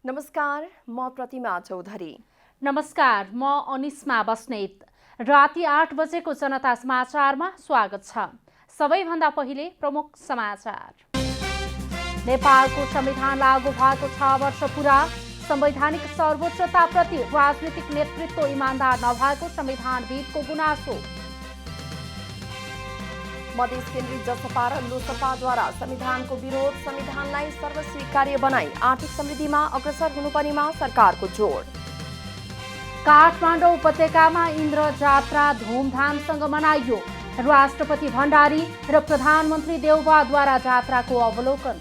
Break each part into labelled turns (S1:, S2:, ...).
S1: नमस्कार, म प्रतिमा चौधरी।
S2: नमस्कार, म अनिस्मा बस्नेत। राति 8 बजेको जनता समाचारमा स्वागत छ। सबैभन्दा पहिले प्रमुख समाचार। नेपालको संविधान लागू भएको 6 वर्ष पुरा। संवैधानिक सर्वोच्चताप्रति राजनीतिक नेतृत्व इमान्दार नभएको संविधानविदको गुनासो।
S1: मधेस केन्द्रित जसपा र लोसपाद्वारा संविधानको विरोध, संविधानलाई सर्वस्वीकार्य बनाई आर्थिक समृद्धिमा अग्रसर हुनुपर्नेमा सरकारको जोड।
S2: काठमाडौँ उपत्यकामा इन्द्र जात्रा धुमधामसँग मनाइयो। राष्ट्रपति भण्डारी र प्रधानमन्त्री देउवाद्वारा जात्राको अवलोकन।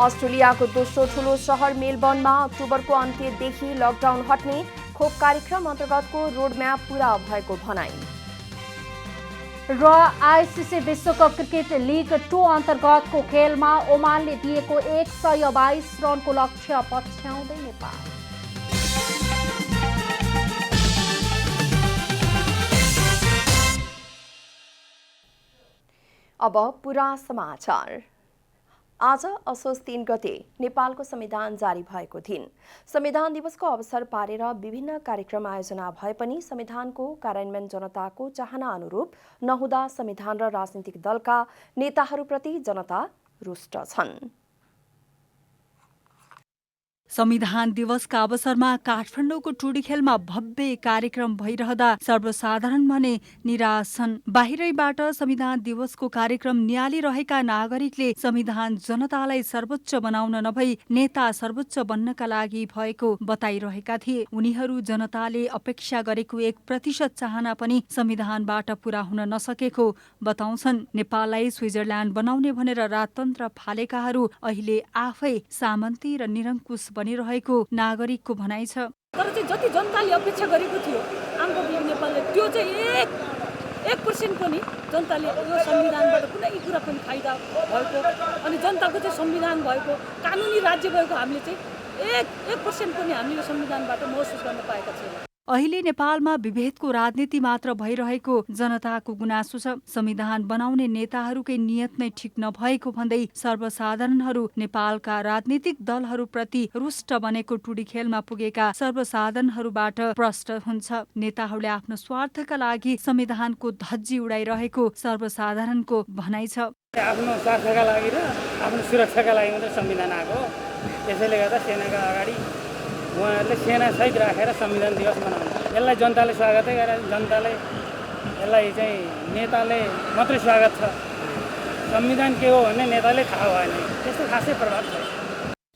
S1: अस्ट्रेलियाको दोस्रो ठूलो शहर मेलबर्नमा अक्टोबरको अन्त्यदेखि लकडाउन हट्ने, खोप कार्यक्रम अन्तर्गतको रोडम्याप पूरा भएको भनाई।
S2: र आइसिसी विश्वकप क्रिकेट लिग 2 अन्तर्गतको खेलमा ओमानले दिएको 122 रनको लक्ष्य पछ्याउँदै नेपाल।
S1: अब पूरा समाचार। आज असोज 3 गते नेपालको संविधान जारी भएको दिन। संविधान दिवसको अवसर पारेर विभिन्न कार्यक्रम आयोजना भए पनि संविधानको कार्यान्वयन जनताको चाहना अनुरूप नहुँदा संविधान र राजनीतिक दलका नेताहरूप्रति जनता रुष्ट छन्।
S3: संविधान दिवसका अवसरमा काठमाडौँको टुडीखेलमा भव्य कार्यक्रम भइरहँदा सर्वसाधारण भने निराश छन्। बाहिरैबाट संविधान दिवसको कार्यक्रम नियालिरहेका नागरिकले संविधान जनतालाई सर्वोच्च बनाउन नभई नेता सर्वोच्च बन्नका लागि भएको बताइरहेका थिए। उनीहरू जनताले अपेक्षा गरेको 1% चाहना पनि संविधानबाट पूरा हुन नसकेको बताउँछन्। नेपाललाई स्विजरल्याण्ड बनाउने भनेर राजतन्त्र फालेकाहरू अहिले आफै सामन्ती र निरङ्कुश बनिरहेको नागरिकको भनाइ छ।
S4: तर चाहिँ जति जनताले अपेक्षा गरेको थियो आम पब्लिक नेपालले त्यो चाहिँ 1% पनि जनताले यो संविधानबाट कुनै कुरा पनि फाइदा भएको अनि जनताको चाहिँ संविधान भएको कानुनी राज्य भएको हामीले चाहिँ 1% पनि हामीले संविधानबाट महसुस गर्न पाएका छैनौँ।
S3: अहिले नेपालमा विभेदको राजनीति मात्र भइरहेको जनताको गुनासो छ। संविधान बनाउने नेताहरूकै नियत नै ठिक नभएको भन्दै सर्वसाधारणहरू नेपालका राजनीतिक दलहरूप्रति रुष्ट बनेको टुडीखेलमा पुगेका सर्वसाधारणहरूबाट प्रश्न हुन्छ। नेताहरूले आफ्नो स्वार्थका लागि संविधानको धज्जी उडाइरहेको सर्वसाधारणको भनाइ छ।
S5: आफ्नो स्वार्थका लागि र आफ्नो सुरक्षाका लागि मात्रै संविधान आएको, त्यसैले गर्दा सेनाका अगाडि उहाँहरूले सेना सहित राखेर संविधान दिवस मनाउनु। यसलाई जनताले स्वागतै गरे, जनताले यसलाई चाहिँ नेताले मात्रै स्वागत छ। संविधान के हो भन्ने नेताले थाहा भएन, त्यस्तो खासै प्रभाव छैन।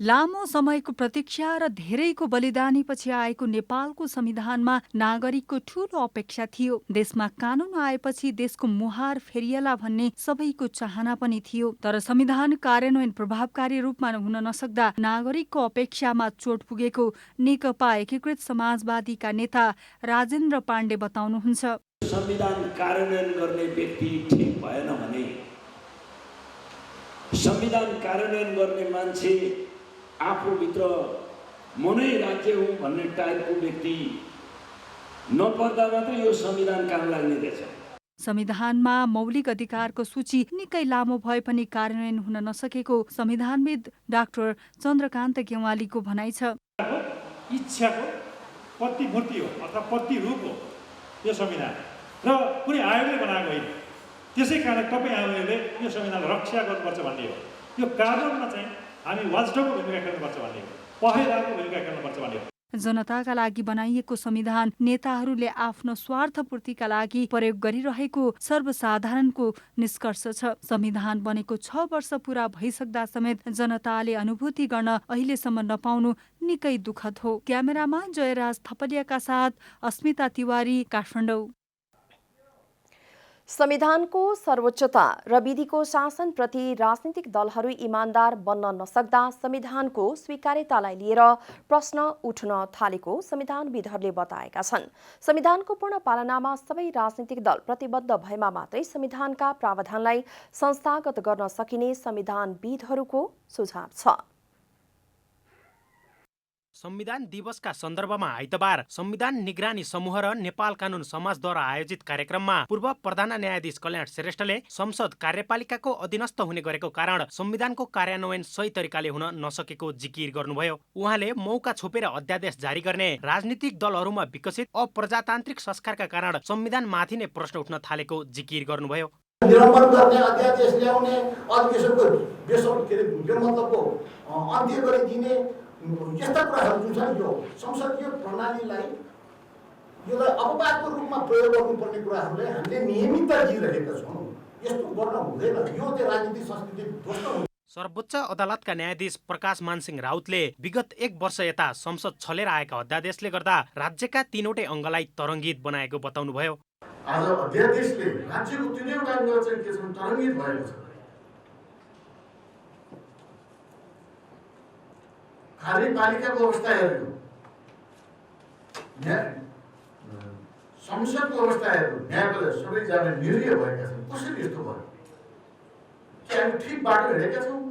S3: लामो समयको प्रतीक्षा र धेरैको बलिदानीपछि आएको नेपालको संविधानमा नागरिकको ठूलो अपेक्षा थियो। देशमा कानून आएपछि देशको मुहार फेरिएला भन्ने सबैको चाहना पनि थियो। तर संविधान कार्यान्वयन प्रभावकारी रूपमा हुन नसक्दा नागरिकको अपेक्षामा चोट पुगेको नेकपा एकीकृत समाजवादीका नेता राजेन्द्र पाण्डे बताउनुहुन्छ।
S6: संविधान कार्यान्वयन गर्ने व्यक्ति ठिक भएन भने, संविधान कार्यान्वयन गर्ने मान्छे आफूभित्र मनै राज्य हुँ भन्ने टाइपको व्यक्ति नपर्दा मात्रै यो संविधान काम लाग्ने रहेछ।
S3: संविधानमा मौलिक अधिकारको सूची निकै लामो भए पनि कार्यान्वयन हुन नसकेको संविधानविद डाक्टर चन्द्रकान्त गेवालीको भनाइ छ।
S7: इच्छाको प्रतिमूर्ति हो अथवा प्रतिरूप हो यो संविधान र कुनै आयोगले बनाएको होइन। त्यसै कारण तपाईँ आयोगले यो संविधानलाई रक्षा गर्नुपर्छ भन्ने हो। यो कानुनमा चाहिँ हामी वाचडगको भूमिका खेल्नुपर्छ भन्ने हो, पहरेदारको भूमिका खेल्नुपर्छ भन्ने हो।
S3: जनताका लागि बनाइएको संविधान नेताहरूले आफ्नो स्वार्थपूर्तिका लागि प्रयोग गरिरहेको सर्वसाधारणको निष्कर्ष छ। संविधान बनेको 6 वर्ष पूरा भइसक्दा समेत जनताले अनुभूति गर्न अहिलेसम्म नपाउनु निकै दुःखद हो। क्यामेरामा जयराज थपलियाका साथ अस्मिता तिवारी, काठमाडौँ।
S1: संविधानको सर्वोच्चता र विधिको शासनप्रति राजनीतिक दलहरू इमान्दार बन्न नसक्दा संविधानको स्वीकार्यतालाई लिएर प्रश्न उठ्न थालेको संविधानविदहरूले बताएका छन्। संविधानको पूर्ण पालनामा सबै राजनीतिक दल प्रतिबद्ध भएमा मात्रै संविधानका प्रावधानलाई संस्थागत गर्न सकिने संविधानविदहरूको सुझाव छ।
S8: संविधान दिवसका सन्दर्भमा आइतबार संविधान निगरानी समूह र नेपाल कानुन समाजद्वारा आयोजित कार्यक्रममा पूर्व प्रधान न्यायाधीश कल्याण श्रेष्ठले संसद कार्यपालिकाको अधीनस्थ हुने गरेको कारण संविधानको कार्यान्वयन सही तरिकाले हुन नसकेको जिकिर गर्नुभयो। उहाँले मौका छोपेर अध्यादेश जारी गर्ने राजनीतिक दलहरूमा विकसित अप्रजातान्त्रिक संस्कारका कारण संविधानमाथि नै प्रश्न उठ्न थालेको जिकिर गर्नुभयो।
S9: निलम्बन गर्ने अध्यादेश ल्याउने अधिवेशनको बेमतलबको अन्त्य गरिदिने यस्ता कुराहरू जुन छन् यो संसदीय प्रणालीलाई यसलाई अपवादको रूपमा प्रयोग गर्नुपर्ने कुराहरूले हामीले नियमितता दिइरहेका छौँ। यस्तो गर्न हुँदैन, यो चाहिँ राजनीतिक संस्कृति ध्वस्त हुन्छ।
S8: सर्वोच्च अदालतका न्यायाधीश प्रकाश मानसिंह राउतले विगत 1 वर्ष यता संसद छलेर आएका अध्यादेशले गर्दा राज्यका 3वटै अङ्गलाई तरङ्गित बनाएको बताउनुभयो।
S9: आज अध्यादेशले राज्यको 3वटा अङ्ग चाहिँ के छ तरङ्गित भएको छ। कार्यपालिकाको अवस्था हेर्नु, संसदको अवस्था हेर्नु, न्यायपालिका सबैजना निरीह भएका छन्। कसरी यस्तो भयो? के हामी ठिक बाटो हिँडेका छौँ?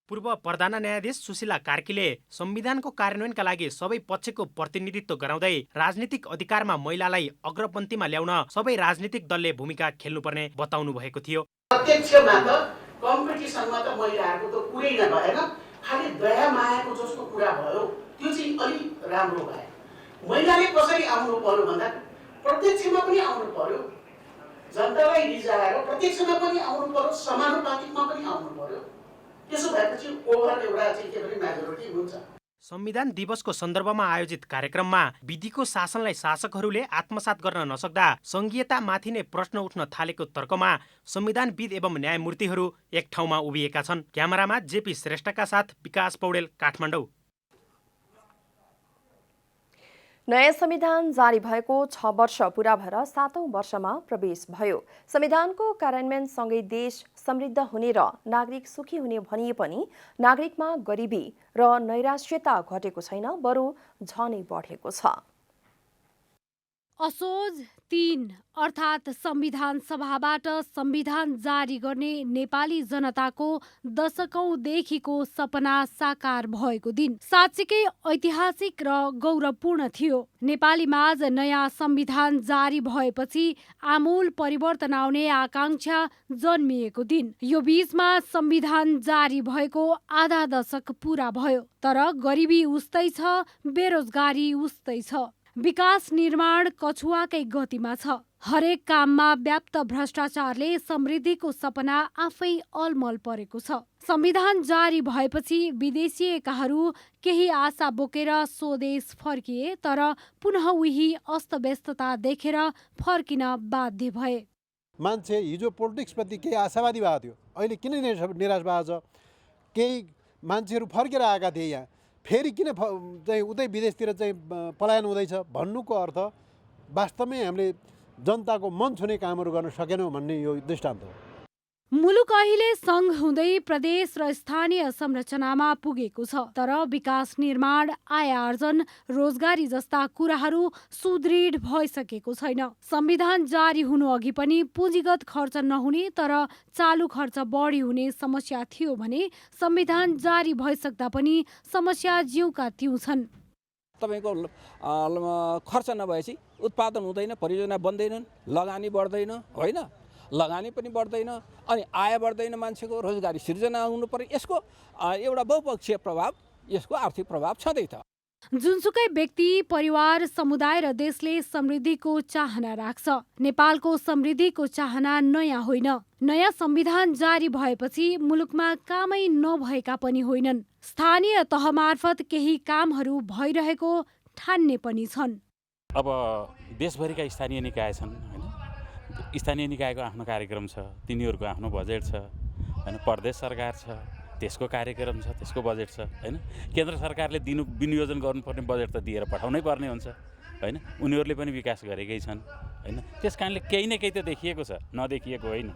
S8: पूर्व प्रधान न्यायाधीश सुशीला कार्कीले संविधानको कार्यान्वयनका लागि सबै पक्षको प्रतिनिधित्व गराउँदै राजनीतिक अधिकारमा महिलालाई अग्रपन्थीमा ल्याउन सबै राजनीतिक दलले भूमिका खेल्नुपर्ने बताउनु भएको थियो।
S10: प्रत्यक्षमा त कम्पिटिसनमा त महिलाहरूको त कुरै नभएन, खालि दया मायाको जस्तो कुरा भयो। त्यो चाहिँ अलि राम्रो भयो। महिलाले कसरी आउनु पर्यो भन्दा प्रत्यक्षमा पनि आउनु पर्यो, जनतालाई रिझाएर प्रत्यक्षमा पनि आउनु पर्यो, समानुपातिकमा पनि आउनु पर्यो। त्यसो भएपछि ओभर एउटा चाहिँ के भने मेजोरिटी हुन्छ।
S8: संविधान दिवसको सन्दर्भमा आयोजित कार्यक्रममा विधिको शासनलाई शासकहरूले आत्मसात गर्न नसक्दा संघीयतामाथि नै प्रश्न उठ्न थालेको तर्कमा संविधानविद एवं न्यायमूर्तिहरू एक ठाउँमा उभिएका छन्। क्यामेरामा जेपी श्रेष्ठका साथ विकास पौडेल, काठमाडौँ।
S1: नयाँ संविधान जारी भएको 6 वर्ष पूरा भएर 7औं वर्षमा प्रवेश भयो। संविधानको कार्यान्वयनसँगै देश समृद्ध हुने र नागरिक सुखी हुने भनिए पनि नागरिकमा गरिबी र नैराश्यता घटेको छैन, बरु झनै बढेको छ।
S11: असोज 3 अर्थात् संविधान सभाबाट संविधान जारी गर्ने नेपाली जनताको दशकौंदेखिको सपना साकार भएको दिन साँच्चीकै ऐतिहासिक र गौरवपूर्ण थियो। नेपाली माझ नयाँ संविधान जारी भएपछि आमूल परिवर्तन आउने आकांक्षा जन्मिएको दिन। यो बीचमा संविधान जारी भएको आधा दशक पूरा भयो, तर गरिबी उस्तै छ, बेरोजगारी उस्तै छ। विकास निर्माण कछुवाकै गतिमा छ। हरेक काममा व्याप्त भ्रष्टाचारले समृद्धिको सपना आफै अलमल परेको छ। संविधान जारी भएपछि विदेशीयकाहरू केही आशा बोकेर स्वदेश फर्किए, तर पुनः उही अस्तव्यस्तता देखेर फर्किन बाध्य भए।
S12: मान्छे हिजो पोलिटिक्सप्रति केही आशावादी भएको थियो, अहिले किन निराश भएको छ? केही मान्छेहरू फर्केर आएका थिए, यहाँ फेरि किन चाहिँ उतै विदेशतिर चाहिँ पलायन हुँदैछ भन्नुको अर्थ वास्तवमै हामीले जनताको मन छुने कामहरू गर्न सकेनौँ भन्ने यो दृष्टान्त हो।
S11: मुलुक अहिले सङ्घ हुँदै प्रदेश र स्थानीय संरचनामा पुगेको छ, तर विकास निर्माण, आय आर्जन, रोजगारी जस्ता कुराहरू सुदृढ भइसकेको छैन। संविधान जारी हुनु अघि पनि पुँजीगत खर्च नहुने तर चालु खर्च बढी हुने समस्या थियो भने संविधान जारी भइसक्दा पनि समस्या ज्यूका त्यौं छन्।
S13: तपाईको खर्च नभएपछि उत्पादन हुँदैन, परियोजना बन्दैनन्, लगानी बढ्दैन, होइन लगानी पनि बढ्दैन, अनि आय बढ्दैन, मान्छेको रोजगारी सिर्जना हुनु पर्यो। यसको एउटा बहुपक्षीय प्रभाव, यसको आर्थिक प्रभाव छँदै छ।
S11: जुनसुकै व्यक्ति, परिवार, समुदाय र देशले समृद्धिको चाहना राख्छ। नेपालको समृद्धिको चाहना नयाँ होइन। नयाँ संविधान जारी भएपछि मुलुकमा कामै नभएका पनि होइनन्। स्थानीय तह मार्फत केही कामहरू भइरहेको ठान्ने पनि छन्।
S14: अब देशभरिका स्थानीय निकाय छन्, होइन, स्थानीय निकायको आफ्नो कार्यक्रम छ, तिनीहरूको आफ्नो बजेट छ, होइन, प्रदेश सरकार छ, त्यसको कार्यक्रम छ, त्यसको बजेट छ, होइन, केन्द्र सरकारले विनियोजन गर्नुपर्ने बजेट त दिएर पठाउनै पर्ने हुन्छ, होइन, उनीहरूले पनि विकास गरेकै छन्, होइन, त्यस कारणले केही न केही त देखिएको छ, नदेखिएको होइन।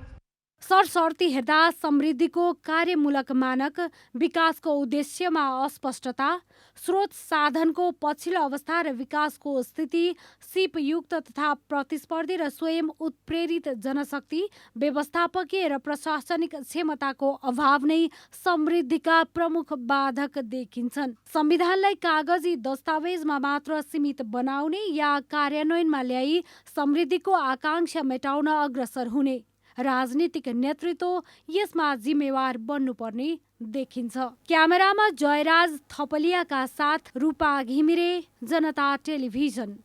S11: सरसर्ती हेर्दा समृद्धिको कार्यमूलक मानक, विकासको उद्देश्यमा अस्पष्टता, स्रोत साधनको पछिल्लो अवस्था र विकासको स्थिति, सिपयुक्त तथा प्रतिस्पर्धी र स्वयं उत्प्रेरित जनशक्ति, व्यवस्थापकीय र प्रशासनिक क्षमताको अभाव नै समृद्धिका प्रमुख बाधक देखिन्छन्। संविधानलाई कागजी दस्तावेजमा मात्र सीमित बनाउने या कार्यान्वयनमा ल्याई समृद्धिको आकांक्षा मेटाउन अग्रसर हुने राजनीतिक नेतृत्व यसमा जिम्मेवार बन्नुपर्ने देखिन्छ। क्यामेरामा जयराज थपलियाका साथ रूपा घिमिरे, जनता टेलिभिजन।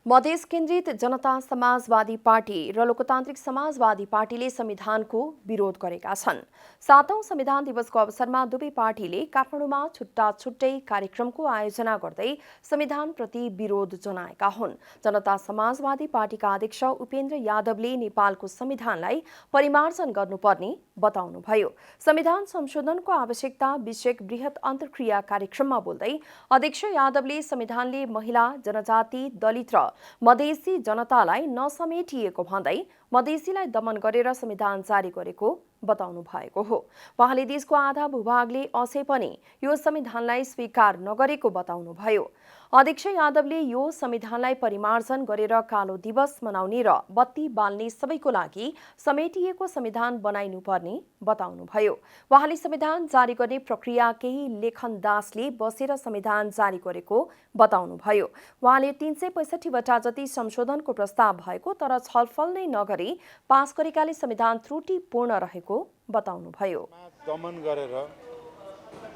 S1: मधेस केन्द्रित जनता समाजवादी पार्टी र लोकतान्त्रिक समाजवादी पार्टीले संविधानको विरोध गरेका छन्। 7औं संविधान दिवसको अवसरमा दुवै पार्टीले काठमाडौँमा छुट्टा छुट्टै कार्यक्रमको आयोजना गर्दै संविधानप्रति विरोध जनाएका हुन्। जनता समाजवादी पार्टीका अध्यक्ष उपेन्द्र यादवले नेपालको संविधानलाई परिमार्जन गर्नुपर्ने बताउनुभयो। संविधान संशोधनको आवश्यकता विषयक बृहत अन्तर्क्रिया कार्यक्रममा बोल्दै अध्यक्ष यादवले संविधानले महिला, जनजाति, दलित र मधेसी जनतालाई नसमेटिएको भन्दै मधेसीलाई दमन गरेर संविधान जारी गरेको बताउनु भएको हो। उहाँले देशको आधा भूभागले अझै पनि यो संविधानलाई स्वीकार नगरेको बताउनुभयो। अध्यक्ष यादवले यो संविधानलाई परिमार्जन गरेर कालो दिवस मनाउने र बत्ती बाल्ने सबैको लागि समेटिएको संविधान बनाइनुपर्ने बताउनुभयो। उहाँले संविधान जारी गर्ने प्रक्रिया केही लेखनदासले बसेर संविधान जारी गरेको बताउनुभयो। उहाँले 365 वटा जति संशोधनको प्रस्ताव भएको तर छलफल नै नगरी पास गरेकाले संविधान त्रुटिपूर्ण रहेको बताउनुभयो।
S15: दमन गरेर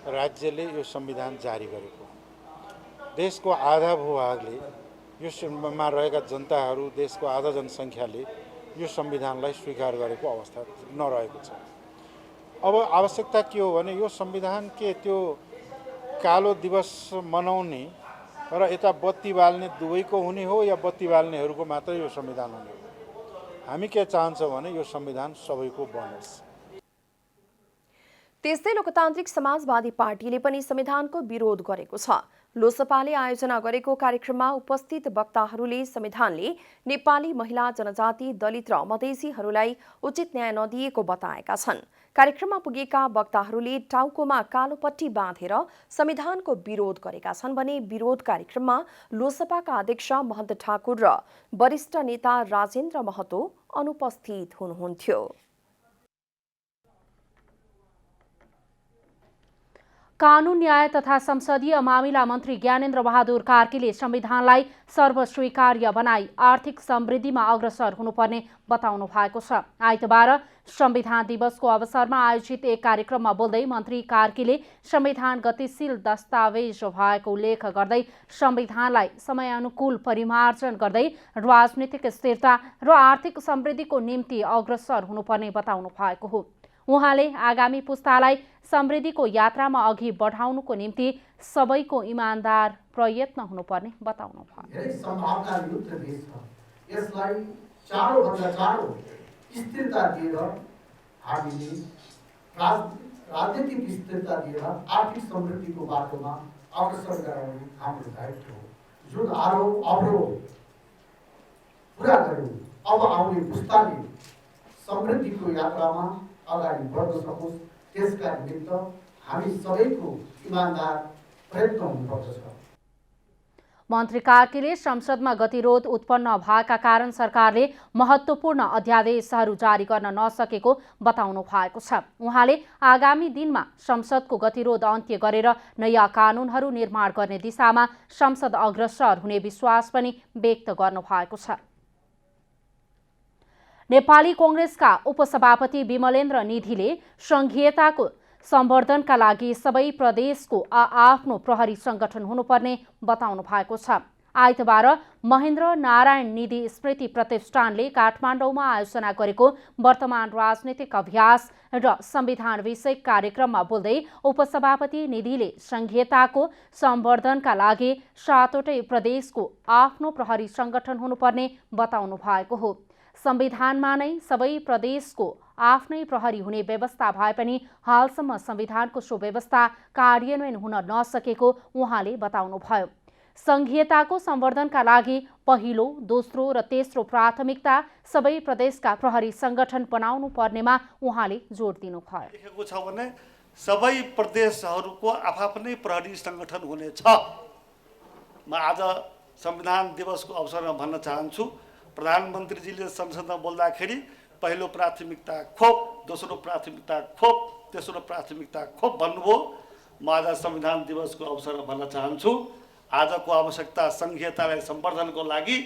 S15: राज्यले यो संविधान जारी गरेको, देशको आधा भूभागले योमा रहेका जनताहरू, देशको आधा जनसङ्ख्याले यो संविधानलाई स्वीकार गरेको अवस्था नरहेको छ। अब आवश्यकता के हो भने यो संविधान के त्यो कालो दिवस मनाउने र यता बत्ती बाल्ने दुवैको हुने हो या बत्ती बाल्नेहरूको मात्र यो संविधान हुने हो? हामी के चाहन्छौँ भने यो संविधान सबैको बनोस्।
S1: त्यस्तै लोकतान्त्रिक समाजवादी पार्टीले पनि संविधानको विरोध गरेको छ। लोसपाले आयोजना गरेको कार्यक्रममा उपस्थित वक्ताहरूले संविधानले नेपाली महिला, जनजाति, दलित र मधेसीहरूलाई उचित न्याय नदिएको बताएका छन्। कार्यक्रममा पुगेका वक्ताहरूले टाउकोमा कालो पट्टी बाँधेर संविधानको विरोध गरेका छन् भने विरोध कार्यक्रममा लोसपाका अध्यक्ष महन्त ठाकुर र वरिष्ठ नेता राजेन्द्र महतो अनुपस्थित हुनुहुन्थ्यो।
S2: कानून, न्याय तथा संसदीय मामिला मन्त्री ज्ञानेन्द्र बहादुर कार्कीले संविधानलाई सर्वस्वीकार्य बनाई आर्थिक समृद्धिमा अग्रसर हुनुपर्ने बताउनु भएको छ। आइतबार संविधान दिवसको अवसरमा आयोजित एक कार्यक्रममा बोल्दै मन्त्री कार्कीले संविधान गतिशील दस्तावेज भएको उल्लेख गर्दै संविधानलाई समयानुकूल परिमार्जन गर्दै राजनीतिक स्थिरता र आर्थिक समृद्धिको निम्ति अग्रसर हुनुपर्ने बताउनु भएको हो। उहाँले आगामी पुस्तालाई समृद्धिको यात्रामा अघि बढाउनुको निम्ति सबैको इमानदार प्रयत्न हुनुपर्ने बताउनु भयो।
S9: धेरै सम्भावनायुक्त देश छ, यसलाई चाँडोभन्दा चाँडो स्थिरता दिएर हामीले राजनीतिक स्थिरता दिएर आर्थिक समृद्धिको बाटोमा अग्रसर गराउने हाम्रो दायित्व हो। जुन आरोप अवरोध पुरा गर्नु, अब आउने पुस्ताले समृद्धिको यात्रामा अगाडि बढ्न सकोस्, त्यसका निमित्त हामी सबैको इमानदार प्रयत्न हुनुपर्दछ।
S2: मन्त्री कार्कीले संसदमा गतिरोध उत्पन्न भएका कारण सरकारले महत्त्वपूर्ण अध्यादेशहरू जारी गर्न नसकेको बताउनु भएको छ। उहाँले आगामी दिनमा संसदको गतिरोध अन्त्य गरेर नयाँ कानूनहरू निर्माण गर्ने दिशामा संसद अग्रसर हुने विश्वास पनि व्यक्त गर्नु भएको छ। नेपाली कांग्रेसका उपसभापति विमलेन्द्र निधिले संघीयताको सम्वर्धनका लागि सबै प्रदेशको आफ्नो प्रहरी संगठन हुनुपर्ने बताउनु भएको छ। आइतबार महेन्द्र नारायण निधि स्मृति प्रतिष्ठानले काठमाडौँमा आयोजना गरेको वर्तमान राजनीतिक अभ्यास र संविधान विषयक कार्यक्रममा बोल्दै उपसभापति निधिले संघीयताको सम्वर्धनका लागि 7वटै प्रदेशको आफ्नो प्रहरी संगठन हुनुपर्ने बताउनु भएको हो। संविधानमा नै सबै प्रदेशको आफ्नै प्रहरी हुने व्यवस्था भए पनि हालसम्म संविधानको सुव्यवस्था कार्यान्वयन हुन नसकेको उहाँले बताउनुभयो। संघीयताको सम्वर्धनका लागि पहिलो, दोस्रो र तेस्रो प्राथमिकता सबै प्रदेशका प्रहरी संगठन बनाउनु पर्नेमा उहाँले जोड दिनुभयो।
S16: लेखेको छ भने सबै प्रदेशहरूको आफ्नै प्रहरी संगठन हुनेछ। म आज संविधान दिवसको अवसरमा भन्न चाहन्छु, प्रधानमन्त्रीजीले संसदमा बोल्दाखेरि पहिलो प्राथमिकता खोप, दोस्रो प्राथमिकता खोप, तेस्रो प्राथमिकता खोप भन्नुभयो। म आज संविधान दिवसको अवसरमा भन्न चाहन्छु, आजको आवश्यकता संघीयतालाई सम्वर्धनको लागि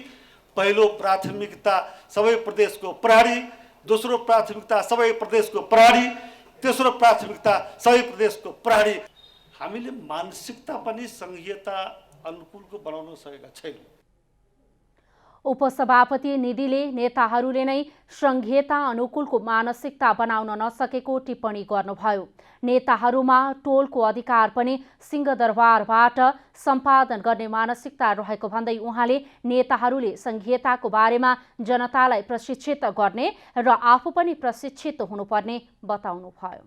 S16: पहिलो प्राथमिकता सबै प्रदेशको प्रहरी, दोस्रो प्राथमिकता सबै प्रदेशको प्रहरी, तेस्रो प्राथमिकता सबै प्रदेशको प्रहरी। हामीले मानसिकता पनि संघीयता अनुकूलको बनाउन सकेका छैनौँ।
S2: उपसभापति निधिले नेताहरूले नै संघीयता अनुकूलको मानसिकता बनाउन नसकेको टिप्पणी गर्नुभयो। नेताहरूमा टोलको अधिकार पनि सिंहदरबारबाट सम्पादन गर्ने मानसिकता रहेको भन्दै उहाँले नेताहरूले संघीयताको बारेमा जनतालाई प्रशिक्षित गर्ने र आफू पनि प्रशिक्षित हुनुपर्ने बताउनुभयो।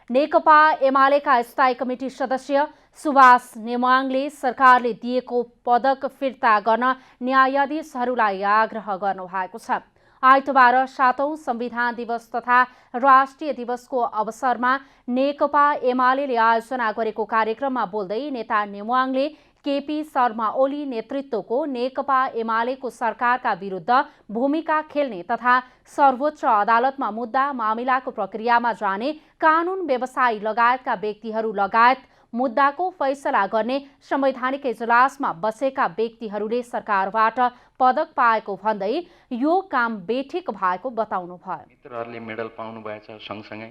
S2: नेकपा एमालेका स्थायी कमिटी सदस्य सुभाष नेमाङले सरकारले दिएको पदक फिर्ता गर्न न्यायाधीशहरूलाई आग्रह गर्नुभएको छ। आइतबार 7औं संविधान दिवस तथा राष्ट्रिय दिवसको अवसरमा नेकपा एमालेले आयोजना गरेको कार्यक्रममा बोल्दै नेता नेमाङले केपी शर्मा ओली नेतृत्वको नेकपा एमालेको सरकारका विरुद्ध भूमिका खेल्ने तथा सर्वोच्च अदालतमा मुद्दा मामिलाको प्रक्रियामा जाने कानुन व्यवसायी लगायतका व्यक्तिहरू लगायत मुद्दाको फैसला गर्ने संवैधानिक इजलासमा बसेका व्यक्तिहरूले सरकारबाट पदक पाएको भन्दै यो काम बेठिक भएको बताउनुभयो।
S17: मित्रहरूले मेडल पाउनु भएछ, सँगसँगै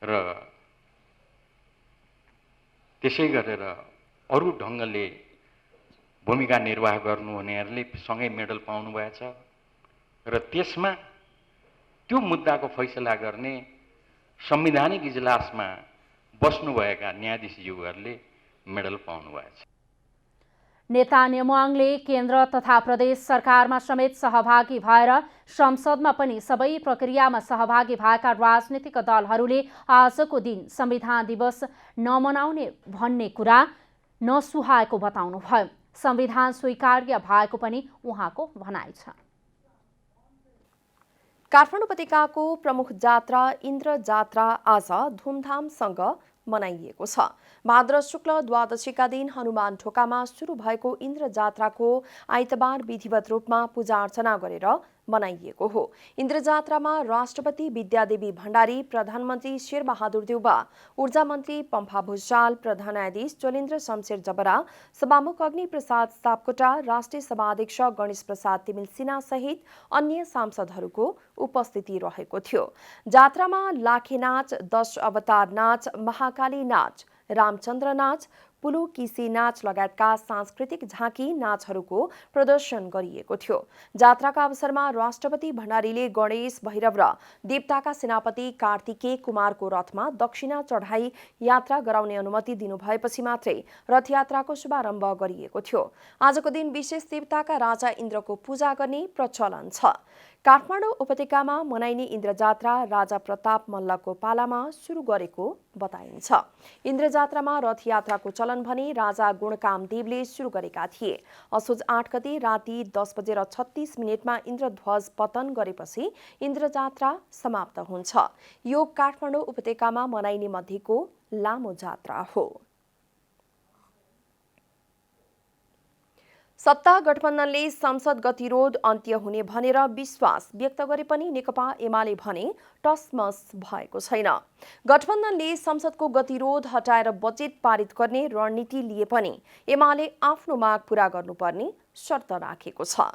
S17: र त्यसै गरेर अरू ढङ्गले भूमिका निर्वाह गर्नुहुनेहरूले सँगै मेडल पाउनु भएछ र त्यसमा त्यो मुद्दाको फैसला गर्ने संवैधानिक इजलासमा बस्नुभएका न्यायाधीशज्यूहरूले मेडल पाउनु भएछ।
S2: नेता नेमाङले केन्द्र तथा प्रदेश सरकारमा समेत सहभागी भएर संसदमा पनि सबै प्रक्रियामा सहभागी भएका राजनीतिक दलहरूले आजको दिन संविधान दिवस नमनाउने भन्ने कुरा नसुहाएको बताउनुभयो। संविधान स्वीकार्य भएको पनि उहाँको भनाइ छ।
S1: काठमाडौँ उपत्यकाको प्रमुख जात्रा इन्द्र जात्रा आज धुमधामसँग मनाइएको छ। भाद्र शुक्ल द्वादशीका दिन हनुमान ढोकामा सुरु भएको इन्द्र जात्राको आइतबार विधिवत रूपमा पूजा अर्चना गरेर मनाइएको हो। इन्द्र जात्रामा राष्ट्रपति विद्यादेवी भण्डारी, प्रधानमन्त्री शेरबहादुर देउवा, ऊर्जा मन्त्री पम्फा भुषाल, प्रधान न्यायाधीश ज्वलेन्द्र शमशेर जबरा, सभामुख अग्नि प्रसाद सापकोटा, राष्ट्रिय सभाध्यक्ष गणेश प्रसाद तिमिल सिन्हा सहित अन्य सांसदहरूको उपस्थिति रहेको थियो। जात्रामा लाखे नाच, 10 अवतार नाच, महाकाली नाच, रामचन्द्र नाच, पुलुकिसी नाच लगायतका सांस्कृतिक झाँकी नाचहरूको प्रदर्शन गरिएको थियो। जात्राका अवसरमा राष्ट्रपति भण्डारीले गणेश, भैरव र देवताका सेनापति कार्तिकेय कुमारको रथमा दक्षिणा चढाई यात्रा गराउने अनुमति दिनुभएपछि मात्रै रथयात्राको शुभारम्भ गरिएको थियो। आजको दिन विशेष देवताका राजा इन्द्रको पूजा गर्ने प्रचलन छ। काठमाडौँ उपत्यकामा मनाइने इन्द्र जात्रा राजा प्रताप मल्लको पालामा सुरु गरेको बताइन्छ। इन्द्र जात्रामा रथयात्राको चलन भने राजा गुणकामदेवले सुरु गरेका थिए। असोज 8 गते राति 10:36 इन्द्रध्वज पतन गरेपछि इन्द्र जात्रा समाप्त हुन्छ। यो काठमाडौँ उपत्यकामा मनाइने मध्येको लामो जात्रा हो। सत्ता गठबन्धनले संसद गतिरोध अन्त्य हुने भनेर विश्वास व्यक्त गरे पनि नेकपा एमाले भने टसमस भएको छैन। गठबन्धनले संसदको गतिरोध हटाएर बजेट पारित गर्ने रणनीति लिए पनि एमाले आफ्नो माग पूरा गर्नुपर्ने शर्त राखेको छ।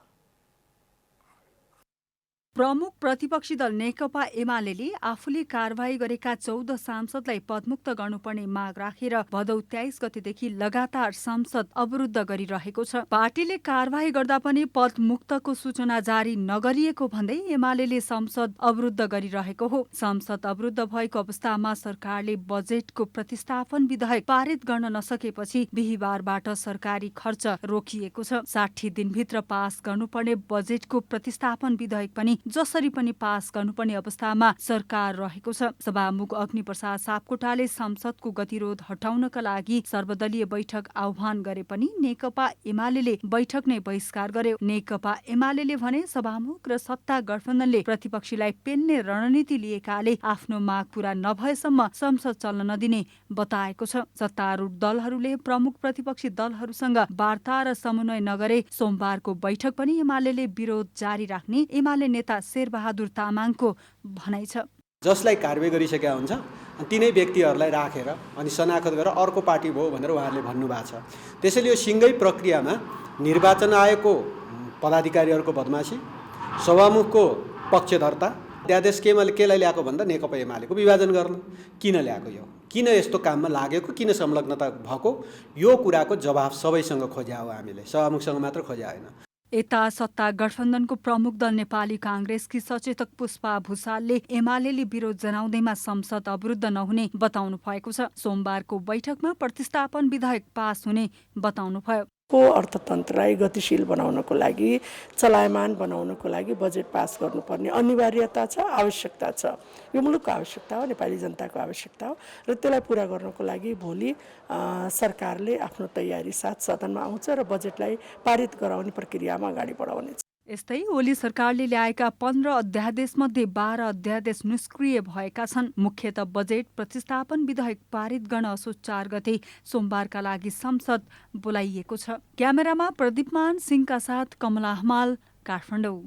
S3: प्रमुख प्रतिपक्षी दल नेकपा एमाले आफूले कारवाही गरेका 14 सांसदलाई पदमुक्त गर्नुपर्ने माग राखेर भदौ 23 गतेदेखि लगातार संसद अवरुद्ध गरिरहेको छ। पार्टीले कारवाही गर्दा पनि पदमुक्तको सूचना जारी नगरिएको भन्दै एमाले संसद अवरुद्ध गरिरहेको हो। संसद अवरुद्ध भएको अवस्थामा सरकारले बजेटको प्रतिस्थापन विधेयक पारित गर्न नसकेपछि बिहीबारबाट सरकारी खर्च रोकिएको छ। 60 दिनभित्र पास गर्नुपर्ने बजेटको प्रतिस्थापन विधेयक पनि जसरी पनि पास गर्नुपर्ने अवस्थामा सरकार रहेको छ। सभामुख अग्निप्रसाद सापकोटाले संसदको गतिरोध हटाउनका लागि सर्वदलीय बैठक आह्वान गरे पनि नेकपा एमाले बैठक नै बहिष्कार गर्यो। नेकपा एमाले भने सभामुख र सत्ता गठबन्धनले प्रतिपक्षीलाई पेल्ने रणनीति लिएकाले आफ्नो माग पूरा नभएसम्म संसद चल्न नदिने बताएको छ। सत्तारूढ दलहरूले प्रमुख प्रतिपक्षी दलहरूसँग वार्ता र समन्वय नगरे सोमबारको बैठक पनि एमाले विरोध जारी राख्ने एमाले नेता शेरबहादुर तामाङको भनाइ छ।
S18: जसलाई कारवाही गरिसकेका हुन्छ तिनै व्यक्तिहरूलाई राखेर अनि शनाखत गरेर अर्को पार्टी भयो भनेर उहाँहरूले भन्नुभएको छ। त्यसैले यो सिङ्गै प्रक्रियामा निर्वाचन आयोगको पदाधिकारीहरूको बदमासी, सभामुखको पक्षधर्ता, अध्यादेश केलाई ल्याएको भन्दा नेकपा एमालेको विभाजन गर्न किन ल्याएको, यो किन यस्तो काममा लागेको, किन संलग्नता भएको, यो कुराको जवाफ सबैसँग खोज्या हो। हामीले सभामुखसँग मात्र खोज्या होइन।
S3: यता सत्ता गठबन्धनको प्रमुख दल नेपाली कांग्रेसकी सचेतक पुष्पा भुसालले एमाले विरोध जनाउँदैमा संसद अवरुद्ध नहुने बताउनु भएको छ। सोमबारको बैठकमा प्रतिस्थापन विधेयक पास हुने बताउनु भयो।
S19: अर्थतन्त्रलाई गतिशील बनाउनको लागि, चलायमान बनाउनको लागि बजेट पास गर्नुपर्ने अनिवार्यता छ, आवश्यकता छ। यो मुलुकको आवश्यकता हो, नेपाली जनताको आवश्यकता हो र त्यसलाई पुरा गर्नको लागि भोलि सरकारले आफ्नो तयारी साथ सदनमा आउँछ र बजेटलाई पारित गराउने प्रक्रियामा अगाडि बढाउनेछ।
S3: यस्तै ओली सरकारले ल्याएका 15 अध्यादेशमध्ये 12 अध्यादेश निष्क्रिय भएका छन्। मुख्यतः बजेट प्रतिस्थापन विधेयक पारित गर्न असोज 4 गते सोमबारका लागि संसद बोलाइएको छ। क्यामेरामा प्रदीपमान सिंहका साथ कमला हमाल, काठमाडौँ।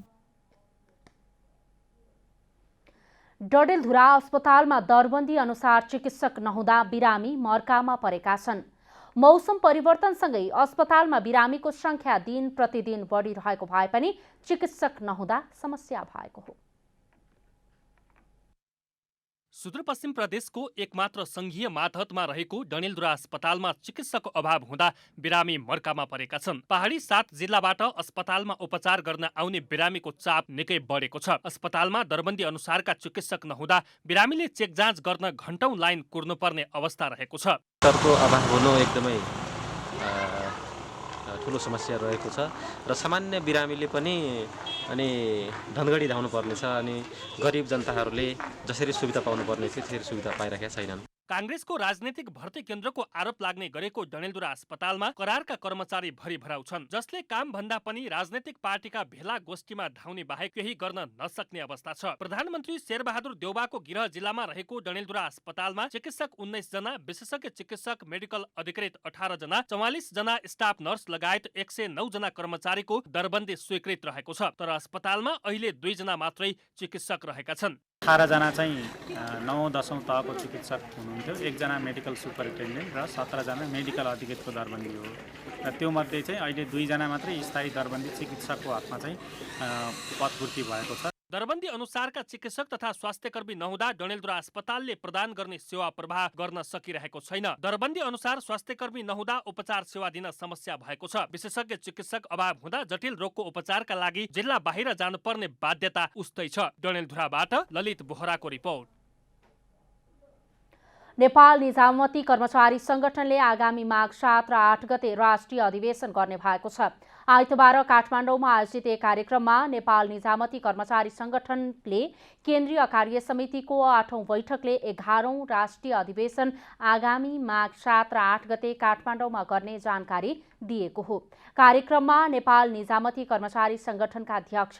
S2: डडेलधुरा अस्पतालमा दरबन्दी अनुसार चिकित्सक नहुँदा बिरामी मर्कामा परेका छन्। मौसम परिवर्तनसँगै अस्पतालमा बिरामीको संख्या दिन प्रतिदिन बढिरहेको भए पनि चिकित्सक नहुँदा समस्या भएको हो।
S20: सुदूरपश्चिम प्रदेशको एकमात्र संघीय मातहतमा रहेको डडेलधुरा अस्पतालमा चिकित्सकको अभाव हुँदा बिरामी मर्कामा परेका छन्। पहाडी 7 जिल्लाबाट अस्पतालमा उपचार गर्न आउने बिरामीको चाप निकै बढेको छ। अस्पतालमा दरबन्दी अनुसारका चिकित्सक नहुँदा बिरामीले चेक जाँच गर्न घण्टौं लाइन कुर्नुपर्ने अवस्था रहेको छ।
S21: डाक्टरको अभाव हुनु एकदमै ठुलो समस्या रहेको छ र सामान्य बिरामीले पनि अनि धनगढी धाउनु पर्नेछ अनि गरिब जनताहरूले जसरी सुविधा पाउनुपर्ने थियो त्यसरी सुविधा पाइरहेका छैनन्।
S20: कांग्रेसको राजनैतिक भर्ती केन्द्रको आरोप लाग्ने गरेको डडेलधुरा अस्पतालमा करारका कर्मचारी भरिभराउ छन्, जसले काम भन्दा पनि राजनैतिक पार्टीका भेला गोष्ठीमा धाउने बाहेक केही गर्न नसक्ने अवस्था छ। प्रधानमन्त्री शेरबहादुर देउवाको गृह जिल्लामा रहेको डडेलधुरा अस्पतालमा चिकित्सक 19 जना, विशेषज्ञ चिकित्सक, मेडिकल अधिकृत 18 जना, 44 जना स्टाफ नर्स लगायत 109 जना कर्मचारीको दरबन्दी स्वीकृत रहेको छ। तर अस्पतालमा अहिले 2 जना मात्रै चिकित्सक रहेका छन्।
S5: 18 जना चाहिँ 9-10औं तहको चिकित्सक हुनुहुन्थ्यो, 1 जना मेडिकल सुपरिन्टेन्डेन्ट र 17 जना मेडिकल अधिकृतको दरबन्दी हो र त्यो मध्ये चाहिँ अहिले 2 जना मात्रै स्थायी दरबन्दी चिकित्सकको हकमा चाहिँ पदपूर्ति भएको छ।
S20: दरबन्दी अनुसारका चिकित्सक तथा स्वास्थ्यकर्मी नहुँदा डडेलधुरा अस्पतालले प्रदान गर्ने सेवा प्रवाह गर्न सकिरहेको छैन। दरबन्दी अनुसार स्वास्थ्यकर्मी नहुँदा उपचार सेवा दिन समस्या भएको छ। विशेषज्ञ चिकित्सक अभाव हुँदा जटिल रोगको उपचारका लागि जिल्ला बाहिर जानुपर्ने बाध्यता उस्तै छ। डडेलधुराबाट ललित बोहराको रिपोर्ट।
S2: नेपाल निजामती कर्मचारी संगठनले आगामी माघ 7 र 8 गते राष्ट्रिय अधिवेशन गर्ने भएको छ। आइतबार काठमाडौँमा आयोजित एक कार्यक्रममा नेपाल निजामती कर्मचारी संगठनले केन्द्रीय कार्य समितिको 8औं बैठकले 11औं राष्ट्रिय अधिवेशन आगामी माघ 7 र 8 गते काठमाडौँमा गर्ने जानकारी दिएको हो। कार्यक्रममा नेपाल निजामती कर्मचारी संगठनका अध्यक्ष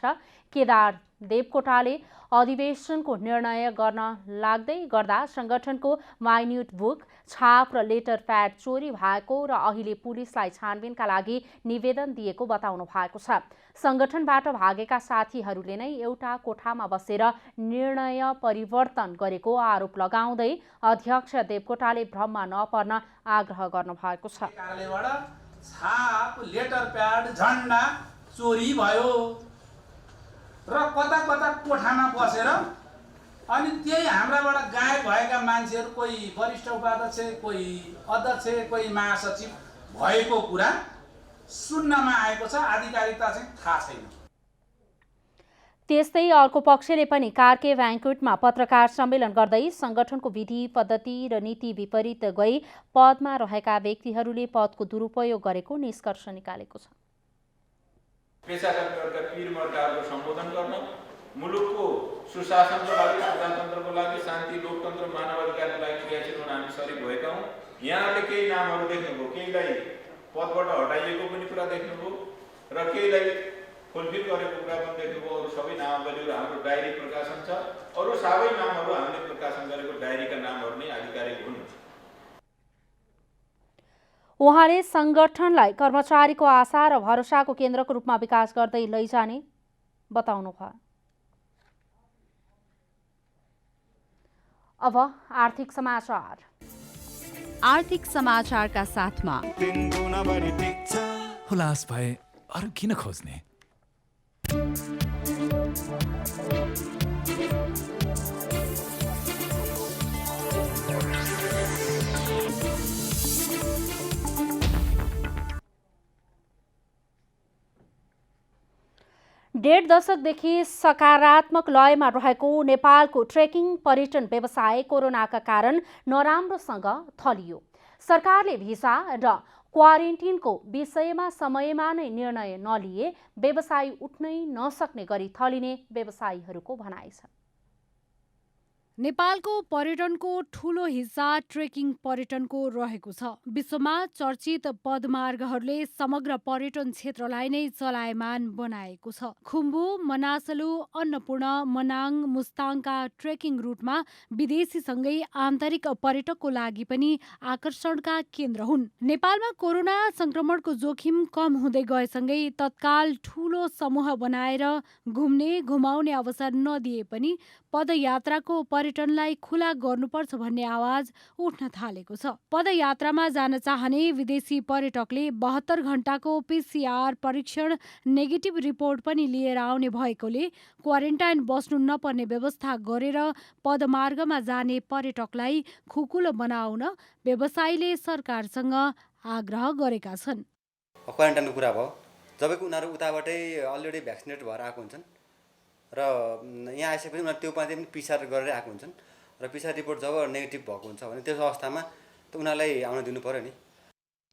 S2: केदार देवकोटाले अधिवेशनको निर्णय गर्न लाग्दै गर्दा संगठनको माइन्युट बुक, छाप र लेटर प्याड चोरी भएको र अहिले पुलिसलाई छानबिनका लागि निवेदन दिएको बताउनु भएको छ। संगठनबाट भागेका साथीहरूले नै एउटा कोठामा बसेर निर्णय परिवर्तन गरेको आरोप लगाउँदै अध्यक्ष देवकोटाले भ्रममा नपर्न आग्रह गर्नु भएको छ।
S22: कार्यालयबाट छाप, लेटर प्याड, झण्डा चोरी भयो र कता कता कोठामा बसेर अनि त्यही हाम्राबाट गायब भएका मान्छेहरू, कोही वरिष्ठ उपाध्यक्ष, कोही अध्यक्ष, कोही महासचिव भएको कुरा सुन्नमा आएको छ। आधिकारिकता चाहिँ थाहा छैन।
S2: त्यस्तै अर्को पक्षले पनि कार्के ब्याङ्क्वेटमा पत्रकार सम्मेलन गर्दै संगठनको विधि पद्धति र नीति विपरीत गई पदमा रहेका व्यक्तिहरूले पदको दुरुपयोग गरेको निष्कर्ष निकालेको छ।
S23: पेसागत पीर मर्काहरूको सम्बोधन गर्न
S4: मुलुकको सुशासनको लागि, प्रजातन्त्रको लागि, शान्ति, लोकतन्त्र, मानवाधिकारको लागि क्रियाशील हुन हामी सरिक भएका हौँ। यहाँले केही नामहरू देख्नुभयो, केहीलाई पदबाट हटाइएको पनि कुरा देख्नुभयो र केहीलाई फुलफिल गरेको कुरा पनि देख्नुभयो। अरू सबै नामावलीहरू हाम्रो डायरी प्रकाशन छ। अरू सबै नामहरू हामीले प्रकाशन गरेको डायरीका नामहरू नै आधिकारिक हुन्।
S2: उहाँले संगठनलाई कर्मचारीको आशा र भरोसाको केन्द्रको रूपमा विकास गर्दै लैजाने बताउनुभयो। अब आर्थिक समाचार।
S6: आर्थिक समाचारका साथमा
S23: हुलास भए अरू किन खोज्ने।
S2: डेढ दशकदेखि सकारात्मक लयमा रहेको नेपालको ट्रेकिङ पर्यटन व्यवसाय कोरोनाका कारण नराम्रोसँग थलियो। सरकारले भिसा र क्वारेन्टिनको विषयमा समयमा नै निर्णय नलिए व्यवसाय उठ्नै नसक्ने गरी थलिने व्यवसायीहरूको भनाइ छ।
S11: नेपालको पर्यटनको ठूलो हिस्सा ट्रेकिङ पर्यटनको रहेको छ। विश्वमा चर्चित पदमार्गहरूले समग्र पर्यटन क्षेत्रलाई नै चलायमान बनाएको छ। खुम्बु, मनासलु, अन्नपूर्ण, मनाङ, मुस्ताङका ट्रेकिङ रुटमा विदेशीसँगै आन्तरिक पर्यटकको लागि पनि आकर्षणका केन्द्र हुन्। नेपालमा कोरोना संक्रमणको जोखिम कम हुँदै गएसँगै तत्काल ठूलो समूह बनाएर घुम्ने घुमाउने अवसर नदिए पनि पदयात्राको पर्यटनलाई खुला गर्नुपर्छ भन्ने आवाज उठ्न थालेको छ। पदयात्रामा जान चाहने विदेशी पर्यटकले 72 घण्टाको PCR परीक्षण नेगेटिभ रिपोर्ट पनि लिएर आउने भएकोले क्वारेन्टाइन बस्नु नपर्ने व्यवस्था गरेर पदमार्गमा जाने पर्यटकलाई खुकुलो बनाउन व्यवसायीले सरकारसँग आग्रह गरेका छन्।
S24: क्वारेन्टाइनको कुरा भयो, जबकि उनीहरू उताबाटै अलरेडी भ्याक्सिनेट भएर आएको हुन्छन् र यहाँ आइसकेपछि उनीहरू त्यो पनि PCR गरेर आएको हुन्छन् र PCR रिपोर्ट जब नेगेटिभ भएको हुन्छ भने त्यस अवस्थामा त उनीहरूलाई आउन दिनु पर्यो नि।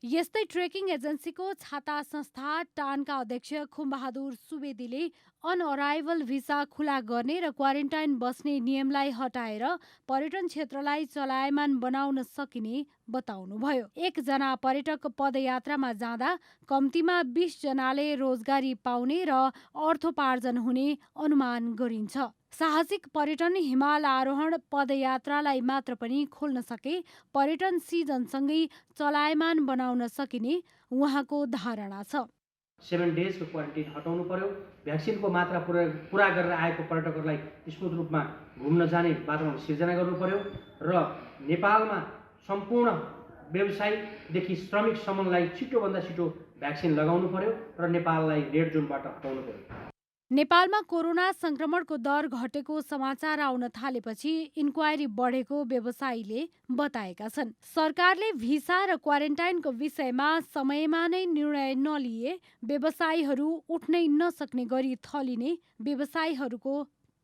S11: यस्तै ट्रेकिङ एजेन्सीको छाता संस्था टानका अध्यक्ष खुमबहादुर सुवेदीले अनअराइभल भिसा खुला गर्ने र क्वारेन्टाइन बस्ने नियमलाई हटाएर पर्यटन क्षेत्रलाई चलायमान बनाउन सकिने बताउनुभयो। एकजना पर्यटक पदयात्रामा जाँदा कम्तीमा 20 जनाले रोजगारी पाउने र अर्थोपार्जन हुने अनुमान गरिन्छ। साहसिक पर्यटन हिमाल आरोहण पदयात्रालाई मात्र पनि खोल्न सके पर्यटन सिजनसँगै चलायमान बनाउन सकिने उहाँको धारणा छ।
S25: 7 डेजको क्वारेन्टाइन हटाउनु पर्यो। भ्याक्सिनको मात्रा पुरा गरेर आएको पर्यटकहरूलाई स्मूथ रूपमा घुम्न जाने वातावरण सिर्जना गर्नु पर्यो र नेपालमा सम्पूर्ण व्यवसायीदेखि श्रमिकसम्मलाई छिटोभन्दा छिटो भ्याक्सिन लगाउनु पर्यो र नेपाललाई रेड जोनबाट हटाउनु पर्यो।
S11: नेपालमा कोरोना संक्रमणको दर घटेको समाचार आउन थालेपछि इन्क्वायरी बढेको व्यवसायीले बताएका छन्। सरकारले भिसा र क्वारेन्टाइनको विषयमा समयमा नै निर्णय नलिए व्यवसायीहरू उठ्नै नसक्ने गरी थलिने व्यवसायीहरूको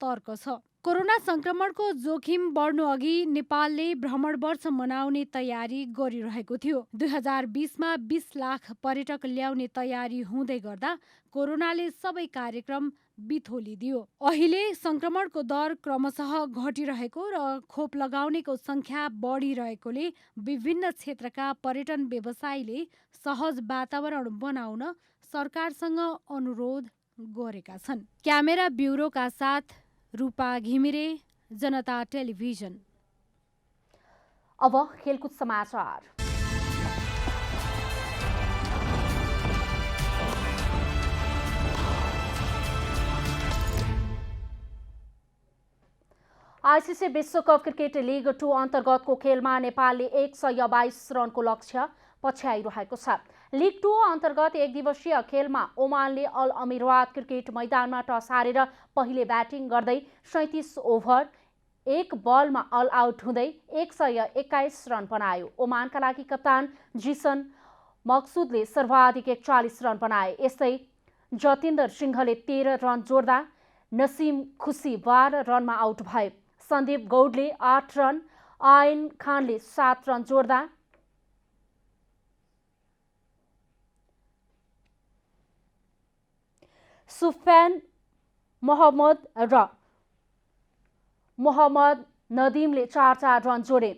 S11: तर्क छ। कोरोना संक्रमणको जोखिम बढ्नु अघि नेपालले भ्रमण वर्ष मनाउने तयारी गरिरहेको थियो। 2020मा 20 लाख पर्यटक ल्याउने तयारी हुँदै गर्दा कोरोनाले सबै कार्यक्रम बिथोलिदियो। अहिले संक्रमणको दर क्रमशः घटिरहेको र खोप लगाउनेको संख्या बढिरहेकोले विभिन्न क्षेत्रका पर्यटन व्यवसायीले सहज वातावरण बनाउन सरकारसँग अनुरोध गरेका छन्। क्यामेरा ब्युरोका साथ रूपा घिमिरे, जनता टेलिभिजन।
S2: अब खेलकुद समाचार। आइसिसी विश्वकप क्रिकेट लिग 2 अन्तर्गतको खेलमा नेपालले 122 रनको लक्ष्य पछ्याइरहेको छ। लिग 2 अन्तर्गत एक दिवसीय खेलमा ओमानले अल अमिरात क्रिकेट मैदानमा टस हारेर पहिले ब्याटिङ गर्दै 37 ओभर 1 बलमा अल आउट हुँदै 121 रन बनायो। ओमानका लागि कप्तान जिसन मक्सुदले सर्वाधिक 41 रन बनाए। यस्तै जतिन्दर सिंहले 13 रन जोड्दा नसिम खुसी 12 रनमा आउट भए। सन्दीप गौडले 8 रन, आयन खानले 7 रन जोड्दा सुफियान मोहम्मद नदिमले 4 रन जोडे।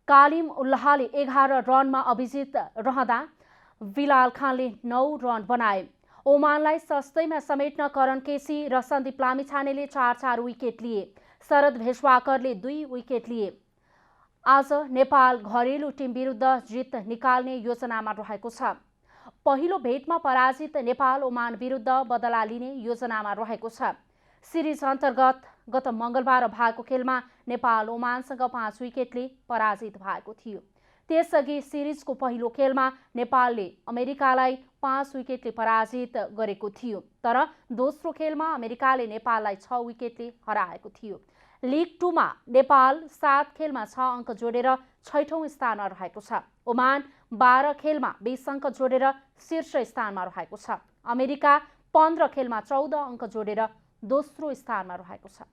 S2: कालिम उल्लाहले 11 रनमा अभिजित रहँदा बिलाल खानले 9 रन बनाए। ओमानलाई सस्तैमा समेट्न करण केसी र सन्दीप लामिछानेले 4 विकेट लिए। शरद भेषवाकरले 2 विकेट लिए। आज नेपाल घरेलु टिम विरुद्ध जित निकाल्ने योजनामा रहेको छ। पहिलो भेटमा पराजित नेपाल ओमान विरुद्ध बदला लिने योजनामा रहेको छ। सिरिज अन्तर्गत गत मङ्गलबार भएको खेलमा नेपाल ओमानसँग 5 विकेटले पराजित भएको थियो। त्यसअघि सिरिजको पहिलो खेलमा नेपालले अमेरिकालाई 5 विकेटले पराजित गरेको थियो। तर दोस्रो खेलमा अमेरिकाले नेपाललाई 6 विकेटले हराएको थियो। लिग 2 मा नेपाल 7 खेलमा 6 अङ्क जोडेर 6औं स्थानमा रहेको छ। ओमान 12 खेलमा 20 अङ्क जोडेर शीर्ष स्थानमा रहेको छ। अमेरिका 15 खेलमा 14 अङ्क जोडेर दोस्रो स्थानमा रहेको छ।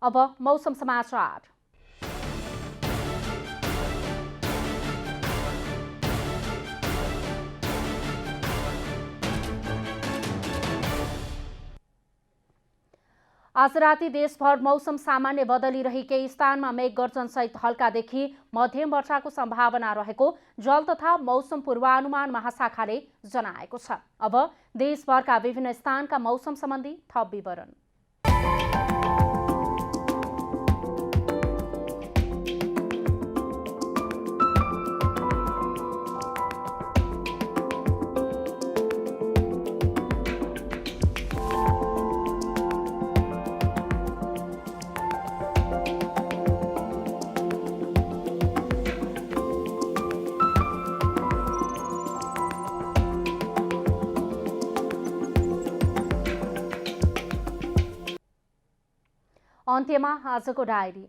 S2: अब मौसम समाचार। आज राति देशभर मौसम सामान्य बदलिरही केही स्थानमा मेघ गर्जनसहित हल्कादेखि मध्यम वर्षाको सम्भावना रहेको जल तथा मौसम पूर्वानुमान महाशाखाले जनाएको छ। अब देशभरका विभिन्न स्थानका मौसम सम्बन्धी थप विवरण। अन्त्यमा आजको डायरी।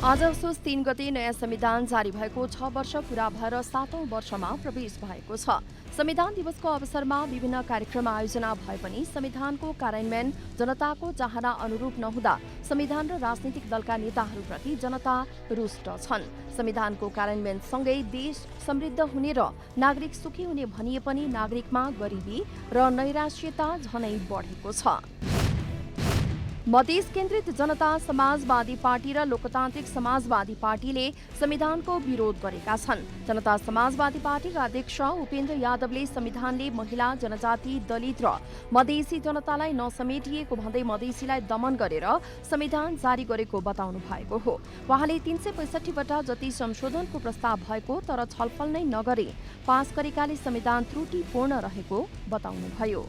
S1: आज असोज 3 गते नयाँ संविधान जारी भएको 6 वर्ष पूरा भएर 7औं वर्षमा प्रवेश भएको छ। संविधान दिवसको अवसरमा विभिन्न कार्यक्रम आयोजना भए पनि संविधानको कार्यान्वयन जनताको चाहना अनुरूप नहुँदा संविधान र राजनीतिक दलका नेताहरूप्रति जनता रुष्ट छन्। संविधानको कार्यान्वयनसँगै देश समृद्ध हुने र नागरिक सुखी हुने भनिए पनि नागरिकमा गरिबी र नैराश्यता झनै बढेको छ। मधेस केन्द्रित जनता समाजवादी पार्टी र लोकतान्त्रिक समाजवादी पार्टीले संविधानको विरोध गरेका छन्। जनता समाजवादी पार्टीका अध्यक्ष उपेन्द्र यादवले संविधानले महिला, जनजाति, दलित र मधेसी जनतालाई नसमेटिएको भन्दै मधेसीलाई दमन गरेर संविधान जारी गरेको बताउनु भएको हो। उहाँले 365 वटा जति संशोधनको प्रस्ताव भएको तर छलफल नै नगरे पास गरेकाले संविधान त्रुटिपूर्ण रहेको बताउनुभयो।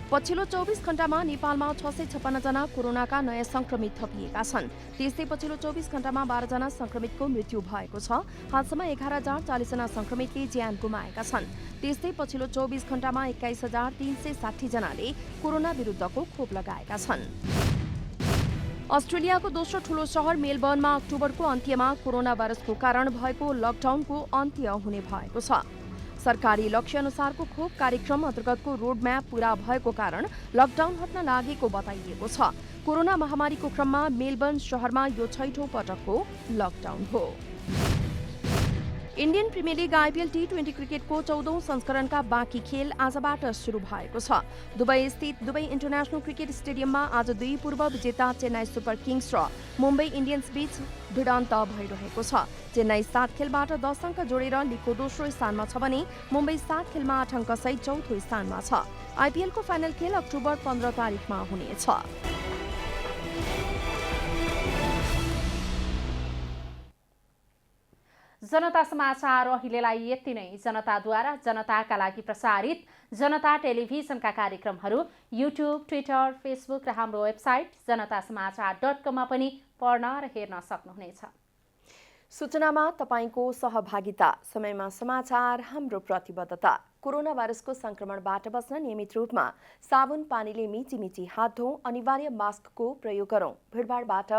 S1: पछिल्लो 24 घण्टामा नेपालमा 656 जना कोरोनाका नयाँ संक्रमित थपिएका छन्। त्यस्तै पछिल्लो 24 घण्टामा 12 जना संक्रमितको मृत्यु भएको छ। हालसम्म 11,040 जना संक्रमितले ज्यान गुमाएका छन्। त्यस्तै पछिल्लो 24 घण्टामा 21,360 जनाले कोरोना विरुद्धको खोप लगाएका छन्। अस्ट्रेलियाको दोस्रो ठूलो शहर मेलबर्नमा अक्टोबरको अन्त्यमा कोरोना भाइरसको कारण भएको लकडाउनको अन्त्य हुने भएको छ। सरकारी लक्ष्य अनुसारको खोप कार्यक्रम अन्तर्गतको रोडम्याप पूरा भएको कारण लकडाउन हट्न लागेको बताइएको छ। कोरोना महामारीको क्रममा मेलबर्न शहरमा यो 6औं पटकको लकडाउन हो। इन्डियन प्रिमियर लिग आइपिएल टी20 क्रिकेटको 14औं संस्करणका बाँकी खेल आजबाट सुरु भएको छ। दुबई स्थित दुबई इन्टरनेशनल क्रिकेट स्टेडियममा आज 2 पूर्व विजेता चेन्नाई सुपर किङ्स र मुम्बई इन्डियन्स बीच भिडन्त भइरहेको छ। चेन्नाई 7 खेलबाट 10 अङ्क जोडेर लिगको दोस्रो स्थानमा छ भने मुम्बई 7 खेलमा 8 अङ्कसहित चौथो स्थानमा छ। आइपिएलको फाइनल खेल अक्टोबर 15 तारिखमा हुनेछ।
S2: जनता समाचार अहिलेलाई यति नै। जनताद्वारा जनताका लागि प्रसारित जनता टेलिभिजनका कार्यक्रमहरू युट्युब, ट्विटर, फेसबुक र हाम्रो वेबसाइट जनतासमाचार.com मा पनि पढ्न र हेर्न सक्नुहुनेछ।
S1: सूचनामा तपाईको सहभागिता, समयमा समाचार हाम्रो प्रतिबद्धता। कोरोना भाइरसको संक्रमणबाट बच्न नियमित रूपमा साबुन पानीले मिची हात धौँ, अनिवार्य मास्कको प्रयोग गरौँ, भिडभाडबाट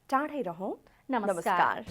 S1: टाढै रहौँ। नमस्कार।